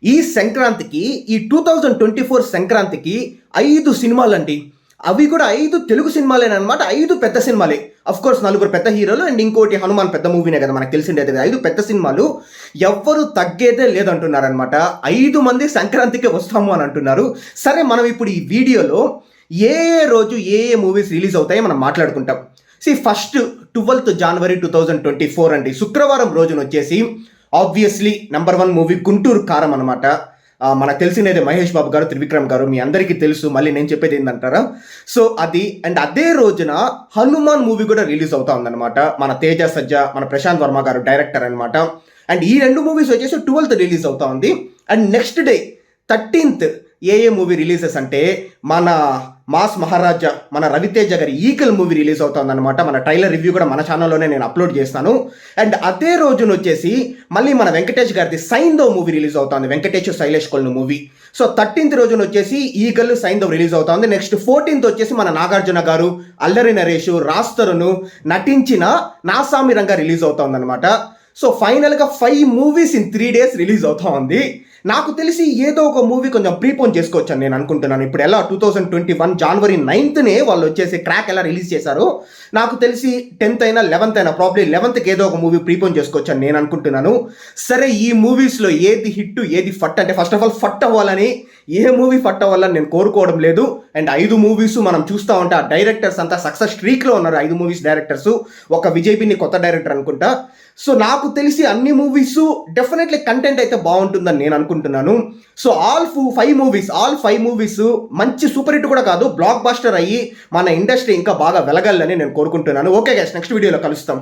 ఈ సంక్రాంతికి ఈ 2024 సంక్రాంతికి 5 సినిమాలండి. అవి కూడా 5 తెలుగు సినిమాలేనమాట. 5 పెద్ద సినిమాలే. కోర్స్ 4 పెద్ద హీరోలు అండ్ ఇంకోటి హనుమాన్ పెద్ద మూవీనే కదా మనకు తెలిసిండేది. 5 పెద్ద సినిమాలు, ఎవ్వరు తగ్గేదే లేదంటున్నారనమాట. 5 మంది సంక్రాంతికి వస్తాము అని అంటున్నారు. సరే, మనం ఇప్పుడు ఈ వీడియోలో ఏ రోజు ఏ మూవీస్ రిలీజ్ అవుతాయో మనం మాట్లాడుకుంటాం. ఫస్ట్ 12th January 2024 అండి, శుక్రవారం రోజున వచ్చేసి ఆబ్వియస్లీ నెంబర్ 1 మూవీ గుంటూరు కారం అనమాట. మనకు తెలిసినది మహేష్ బాబు గారు, త్రివిక్రమ్ గారు, మీ అందరికీ తెలుసు. మళ్ళీ నేను చెప్పేది ఏంటంటారా, సో అది. అండ్ అదే రోజున హనుమాన్ మూవీ కూడా రిలీజ్ అవుతా ఉందన్నమాట. మన తేజ సజ్జా, మన ప్రశాంత్ వర్మ గారు డైరెక్టర్ అనమాట. అండ్ ఈ 2 మూవీస్ వచ్చేసి 12th రిలీజ్ అవుతా ఉంది. And next day 13th A movie releases అంటే మన మాస్ మహారాజా, మన రవితేజ గారి ఈగల్ మూవీ రిలీజ్ అవుతుంది అనమాట. మన ట్రైలర్ రివ్యూ కూడా మన ఛానల్లోనే నేను అప్లోడ్ చేస్తాను. అండ్ అదే రోజున వచ్చేసి మళ్ళీ మన వెంకటేష్ గారిది సైంధవ్ మూవీ రిలీజ్ అవుతుంది, Venkatesh Shailesh Kollu movie. So 13th రోజున వచ్చేసి ఈగల్ సైంధవ్ రిలీజ్ అవుతుంది. నెక్స్ట్ 14th వచ్చేసి మన నాగార్జున గారు, అల్లరి నరేష్, రాస్తరును నటించిన నాసామి రంగా రిలీజ్ అవుతుంది అనమాట. సో ఫైనల్గా 5 మూవీస్ ఇన్ 3 days రిలీజ్ అవుతా ఉంది. నాకు తెలిసి ఏదో ఒక మూవీ కొంచెం ప్రీపోన్ చేసుకోవచ్చు అని నేను అనుకుంటున్నాను. ఇప్పుడు ఎలా 2021 January 9th వాళ్ళు వచ్చేసి క్రాక్ ఎలా రిలీజ్ చేశారో, నాకు తెలిసి 10th అయినా 11th అయినా, ప్రాబ్లీ 11th ఏదో ఒక మూవీ ప్రీపోన్ చేసుకోవచ్చు అని నేను అనుకుంటున్నాను. సరే, ఈ మూవీస్లో ఏది హిట్ ఏది ఫట్ అంటే, ఫస్ట్ ఆఫ్ ఆల్ ఫట్ అవ్వాలని, ఏ మూవీ ఫట్ అవ్వాలని నేను కోరుకోవడం లేదు. అండ్ 5 మూవీస్ మనం చూస్తూ ఉంటే ఆ డైరెక్టర్స్ అంతా సక్సెస్ స్ట్రీక్లో ఉన్నారు. 5 మూవీస్ డైరెక్టర్స్, ఒక విజయ్ బిన్ని కొత్త డైరెక్టర్ అనుకుంటా. సో నాకు తెలిసి అన్ని మూవీస్ డెఫినెట్లీ కంటెంట్ అయితే బాగుంటుందని నేను అనుకుంటున్నాను. సో ఆల్ 5 మూవీస్ మంచి సూపర్ హిట్ కూడా కాదు, బ్లాక్ బస్టర్ అయ్యి మన ఇండస్ట్రీ ఇంకా బాగా వెలగాలని నేను కోరుకుంటున్నాను. ఓకే గైస్, నెక్స్ట్ వీడియోలో కలుస్తాం.